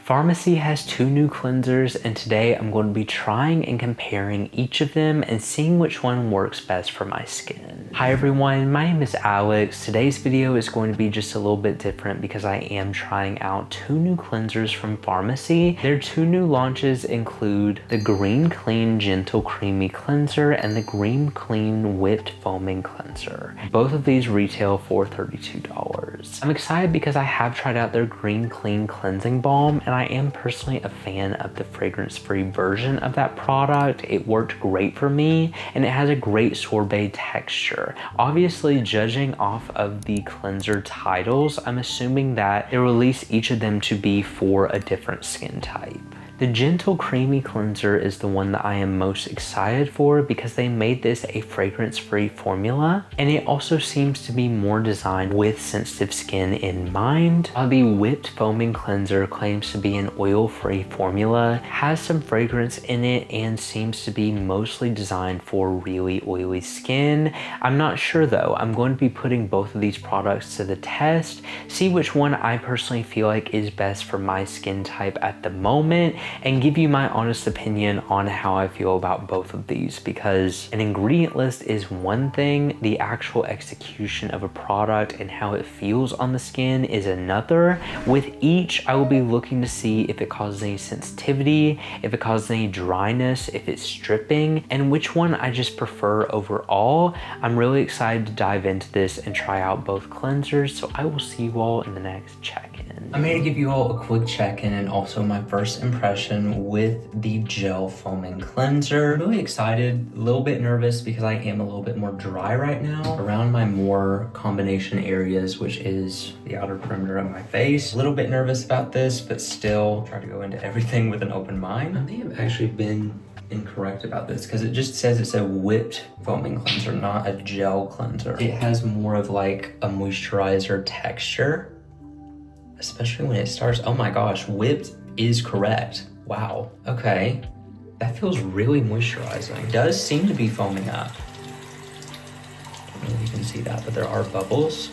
Farmacy has 2 new cleansers, and today I'm going to be trying and comparing each of them and seeing which one works best for my skin. Hi everyone, my name is Alex. Today's video is going to be just a little bit different because I am trying out 2 new cleansers from Farmacy. Their 2 new launches include the Green Clean Gentle Creamy Cleanser and the Green Clean Whipped Foaming Cleanser. Both of these retail for $32. I'm excited because I have tried out their Green Clean Cleansing Balm, and I am personally a fan of the fragrance-free version of that product. It worked great for me, and it has a great sorbet texture. Obviously, judging off of the cleanser titles, I'm assuming that they release each of them to be for a different skin type. The Gentle Creamy Cleanser is the one that I am most excited for because they made this a fragrance-free formula, and it also seems to be more designed with sensitive skin in mind. While the Whipped Foaming Cleanser claims to be an oil-free formula, has some fragrance in it, and seems to be mostly designed for really oily skin. I'm not sure though. I'm going to be putting both of these products to the test, see which one I personally feel like is best for my skin type at the moment, and give you my honest opinion on how I feel about both of these, because an ingredient list is one thing, the actual execution of a product and how it feels on the skin is another. With each, I will be looking to see if it causes any sensitivity, if it causes any dryness, if it's stripping, and which one I just prefer overall. I'm really excited to dive into this and try out both cleansers, so I will see you all in the next check-in. I'm here to give you all a quick check-in and also my first impression with the gel foaming cleanser. Really excited, a little bit nervous because I am a little bit more dry right now around my more combination areas, which is the outer perimeter of my face. A little bit nervous about this, but still try to go into everything with an open mind. I may have actually been incorrect about this because it just says it's a whipped foaming cleanser, not a gel cleanser. It has more of like a moisturizer texture, especially when it starts. Oh my gosh, whipped is correct. Wow, okay. That feels really moisturizing. It does seem to be foaming up. I don't know if you can see that, but there are bubbles.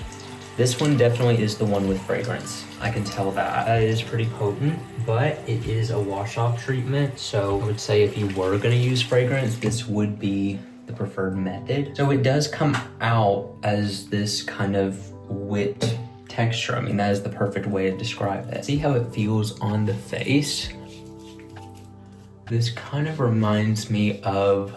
This one definitely is the one with fragrance. I can tell that. That is pretty potent, but it is a wash-off treatment. So I would say if you were gonna use fragrance, this would be the preferred method. So it does come out as this kind of whipped texture. I mean, that is the perfect way to describe it. See how it feels on the face? This kind of reminds me of,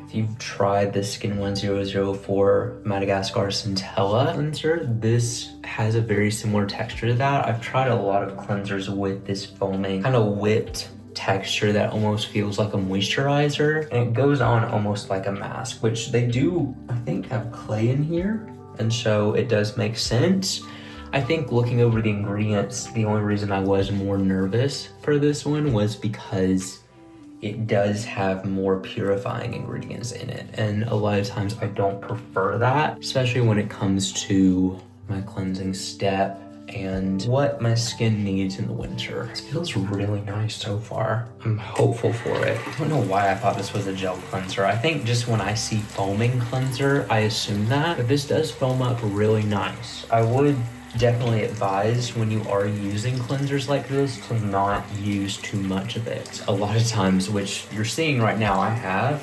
if you've tried the Skin 1004 Madagascar Centella cleanser, this has a very similar texture to that. I've tried a lot of cleansers with this foaming, kind of whipped texture that almost feels like a moisturizer, and it goes on almost like a mask, which they do, I think, have clay in here. And so it does make sense. I think looking over the ingredients, the only reason I was more nervous for this one was because it does have more purifying ingredients in it. And a lot of times I don't prefer that, especially when it comes to my cleansing step and what my skin needs in the winter. It feels really nice so far. I'm hopeful for it. I don't know why I thought this was a gel cleanser. I think just when I see foaming cleanser, I assume that, but this does foam up really nice. I would definitely advise when you are using cleansers like this to not use too much of it. A lot of times, which you're seeing right now, I have,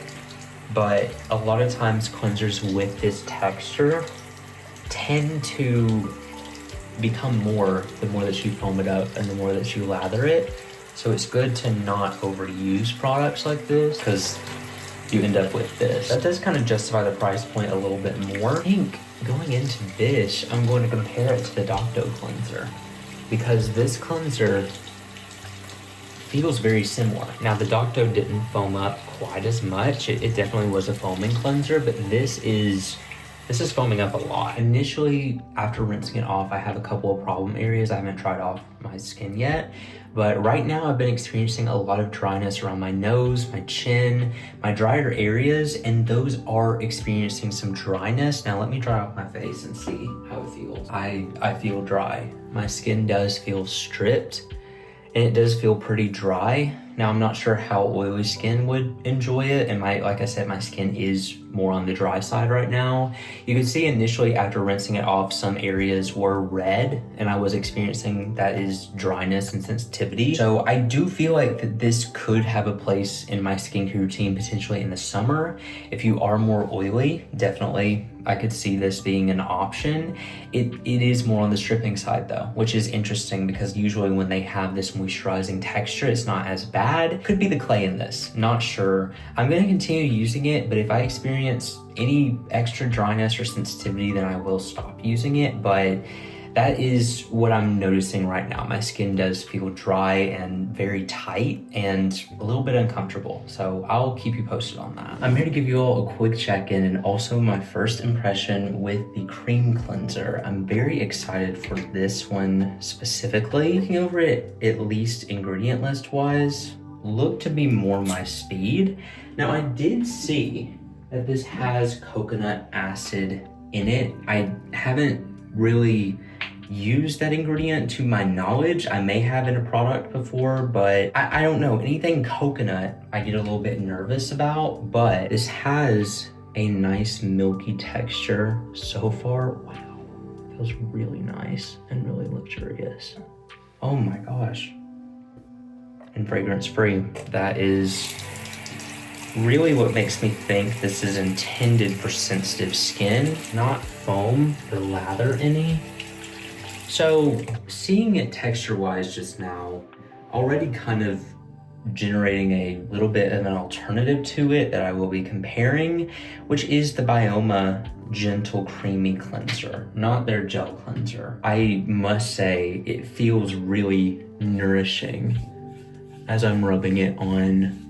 but a lot of times cleansers with this texture tend to become more the more that you foam it up and the more that you lather it. So it's good to not overuse products like this because you end up with this. That does kind of justify the price point a little bit more. I think going into this, I'm going to compare it to the Docto cleanser because this cleanser feels very similar. Now the Docto didn't foam up quite as much. It definitely was a foaming cleanser, but this is foaming up a lot. Initially, after rinsing it off, I have a couple of problem areas I haven't tried off my skin yet, but right now I've been experiencing a lot of dryness around my nose, my chin, my drier areas, and those are experiencing some dryness. Now let me dry off my face and see how it feels. I feel dry. My skin does feel stripped, and it does feel pretty dry. Now, I'm not sure how oily skin would enjoy it, and like I said, my skin is more on the dry side right now. You can see initially after rinsing it off, some areas were red, and I was experiencing that is dryness and sensitivity. So I do feel like that this could have a place in my skincare routine potentially in the summer. If you are more oily, definitely I could see this being an option. It is more on the stripping side though, which is interesting because usually when they have this moisturizing texture, it's not as bad. Could be the clay in this, not sure. I'm gonna continue using it, but if I experience any extra dryness or sensitivity, then I will stop using it. But that is what I'm noticing right now. My skin does feel dry and very tight and a little bit uncomfortable. So I'll keep you posted on that. I'm here to give you all a quick check-in and also my first impression with the cream cleanser. I'm very excited for this one specifically. Looking over it, at least ingredient list wise, looked to be more my speed. Now I did see that this has coconut acid in it. I haven't really use that ingredient to my knowledge. I may have in a product before, but I don't know. Anything coconut, I get a little bit nervous about, but this has a nice milky texture so far. Wow, feels really nice and really luxurious. Oh my gosh. And fragrance free. That is really what makes me think this is intended for sensitive skin, not foam or lather any. So seeing it texture-wise just now, already kind of generating a little bit of an alternative to it that I will be comparing, which is the Bioma Gentle Creamy Cleanser, not their gel cleanser. I must say it feels really nourishing as I'm rubbing it on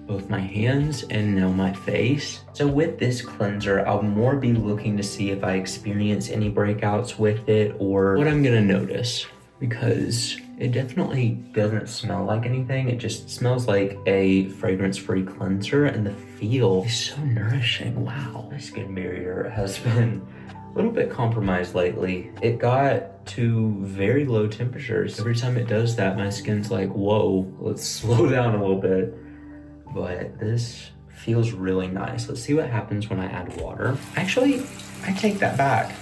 both my hands and now my face. So with this cleanser, I'll more be looking to see if I experience any breakouts with it or what I'm gonna notice, because it definitely doesn't smell like anything. It just smells like a fragrance-free cleanser, and the feel is so nourishing. Wow, my skin barrier has been a little bit compromised lately. It got to very low temperatures. Every time it does that, my skin's like, whoa, let's slow down a little bit. But this feels really nice. Let's see what happens when I add water. Actually, I take that back.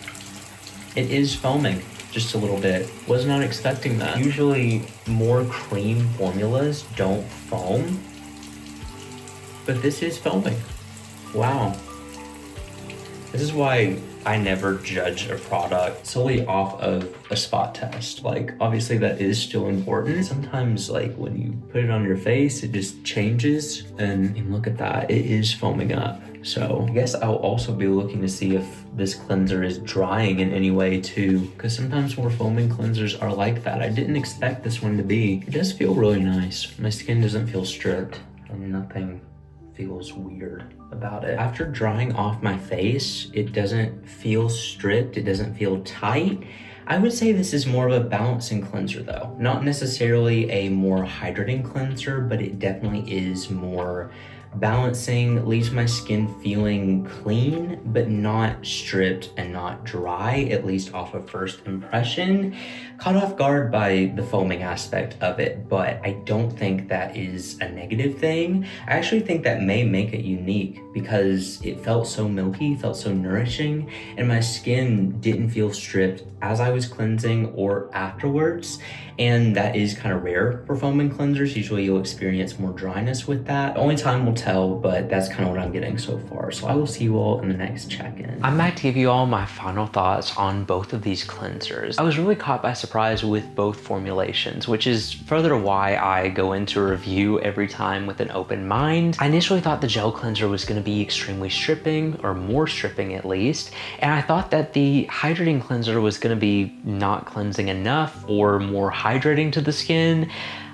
It is foaming just a little bit. Was not expecting that. Usually more cream formulas don't foam, but this is foaming. Wow. This is why I never judge a product solely off of a spot test. Like, obviously that is still important. Sometimes like when you put it on your face, it just changes, and look at that, it is foaming up. So I guess I'll also be looking to see if this cleanser is drying in any way too, because sometimes more foaming cleansers are like that. I didn't expect this one to be. It does feel really nice. My skin doesn't feel stripped and nothing feels weird about it. After drying off my face, it doesn't feel stripped, it doesn't feel tight. I would say this is more of a balancing cleanser though. Not necessarily a more hydrating cleanser, but it definitely is more balancing, leaves my skin feeling clean, but not stripped and not dry, at least off of first impression. Caught off guard by the foaming aspect of it, but I don't think that is a negative thing. I actually think that may make it unique because it felt so milky, felt so nourishing, and my skin didn't feel stripped as I was cleansing or afterwards. And that is kind of rare for foaming cleansers. Usually you'll experience more dryness with that. Only time will tell, but that's kind of what I'm getting so far. So I will see you all in the next check-in. I'm back to give you all my final thoughts on both of these cleansers. I was really caught by surprise with both formulations, which is further why I go into a review every time with an open mind. I initially thought the gel cleanser was going to be extremely stripping, or more stripping at least, and I thought that the hydrating cleanser was going to be not cleansing enough or more hydrating to the skin.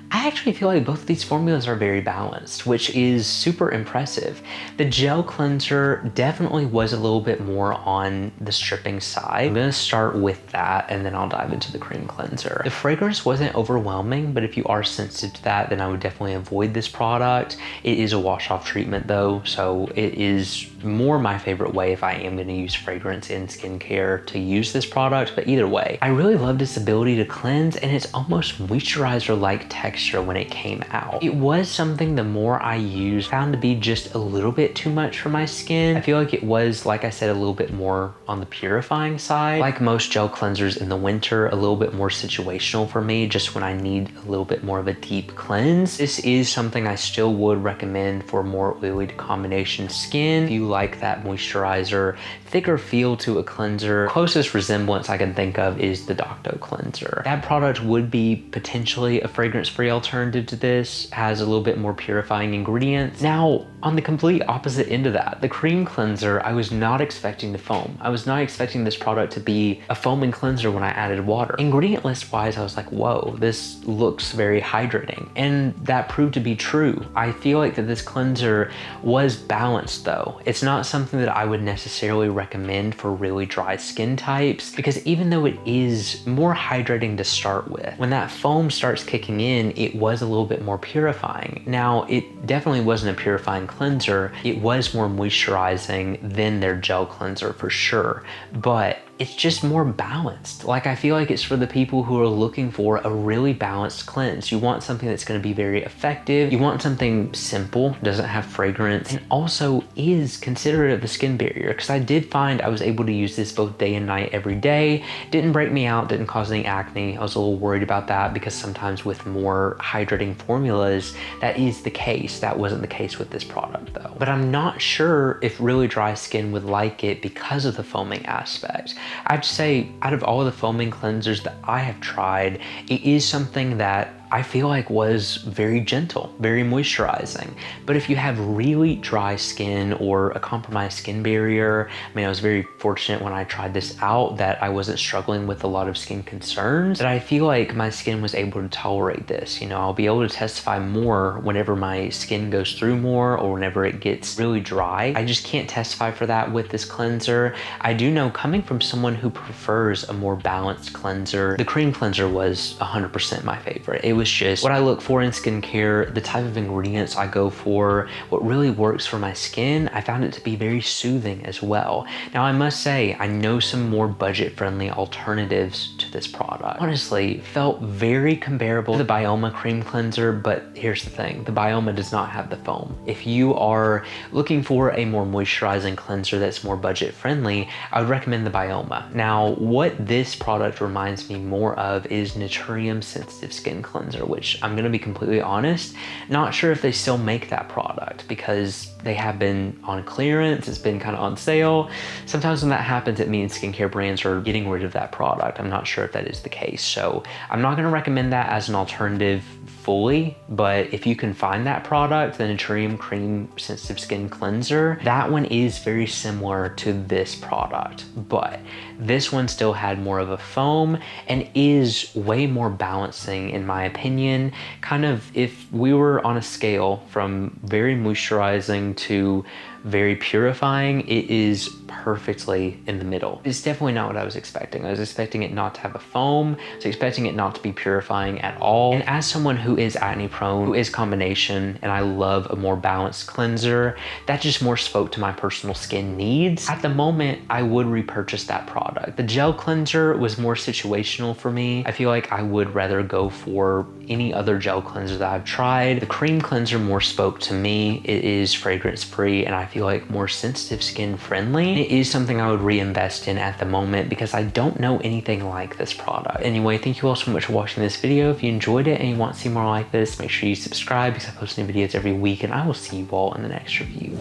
I actually feel like both of these formulas are very balanced, which is super impressive. The gel cleanser definitely was a little bit more on the stripping side. I'm gonna start with that and then I'll dive into the cream cleanser. The fragrance wasn't overwhelming, but if you are sensitive to that, then I would definitely avoid this product. It is a wash-off treatment though, so it is more my favorite way if I am gonna use fragrance in skincare to use this product, but either way, I really love this ability to cleanse, and it's almost moisturizer-like texture extra when it came out. It was something the more I used, found to be just a little bit too much for my skin. I feel like it was, like I said, a little bit more on the purifying side. Like most gel cleansers in the winter, a little bit more situational for me, just when I need a little bit more of a deep cleanse. This is something I still would recommend for more oily to combination skin. If you like that moisturizer, thicker feel to a cleanser, closest resemblance I can think of is the Docto cleanser. That product would be potentially a fragrance-free alternative to this, has a little bit more purifying ingredients. Now, on the complete opposite end of that, the cream cleanser, I was not expecting the foam. I was not expecting this product to be a foaming cleanser when I added water. Ingredient list wise, I was like, whoa, this looks very hydrating. And that proved to be true. I feel like that this cleanser was balanced though. It's not something that I would necessarily recommend for really dry skin types, because even though it is more hydrating to start with, when that foam starts kicking in, it was a little bit more purifying. Now, it definitely wasn't a purifying cleanser. It was more moisturizing than their gel cleanser for sure, but it's just more balanced. Like, I feel like it's for the people who are looking for a really balanced cleanse. You want something that's going to be very effective. You want something simple, doesn't have fragrance, and also is considerate of the skin barrier. Because I did find I was able to use this both day and night every day. Didn't break me out, didn't cause any acne. I was a little worried about that because sometimes with more hydrating formulas, that is the case. That wasn't the case with this product though. But I'm not sure if really dry skin would like it because of the foaming aspect. I have to say, out of all of the foaming cleansers that I have tried, it is something that I feel like was very gentle, very moisturizing. But if you have really dry skin or a compromised skin barrier, I mean, I was very fortunate when I tried this out that I wasn't struggling with a lot of skin concerns, that I feel like my skin was able to tolerate this. You know, I'll be able to testify more whenever my skin goes through more or whenever it gets really dry. I just can't testify for that with this cleanser. I do know, coming from someone who prefers a more balanced cleanser, the cream cleanser was 100% my favorite. It was just what I look for in skincare, the type of ingredients I go for, what really works for my skin. I found it to be very soothing as well. Now, I must say, I know some more budget-friendly alternatives to this product. Honestly, felt very comparable to the Bioma cream cleanser, but here's the thing, the Bioma does not have the foam. If you are looking for a more moisturizing cleanser that's more budget-friendly, I would recommend the Bioma. Now, what this product reminds me more of is Naturium Sensitive Skin Cleanser, which I'm gonna be completely honest, not sure if they still make that product because they have been on clearance, it's been kind of on sale. Sometimes when that happens, it means skincare brands are getting rid of that product. I'm not sure if that is the case. So I'm not gonna recommend that as an alternative fully, but if you can find that product, the Naturium Cream Sensitive Skin Cleanser, that one is very similar to this product, but this one still had more of a foam and is way more balancing in my opinion. Kind of, if we were on a scale from very moisturizing to very purifying, it is perfectly in the middle. It's definitely not what I was expecting. I was expecting it not to have a foam. I was expecting it not to be purifying at all. And as someone who is acne prone, who is combination, and I love a more balanced cleanser, that just more spoke to my personal skin needs. At the moment, I would repurchase that product. The gel cleanser was more situational for me. I feel like I would rather go for any other gel cleanser that I've tried. The cream cleanser more spoke to me. It is fragrance free and I feel like more sensitive skin friendly. It is something I would reinvest in at the moment because I don't know anything like this product. Anyway, thank you all so much for watching this video. If you enjoyed it and you want to see more like this, make sure you subscribe because I post new videos every week and I will see you all in the next review.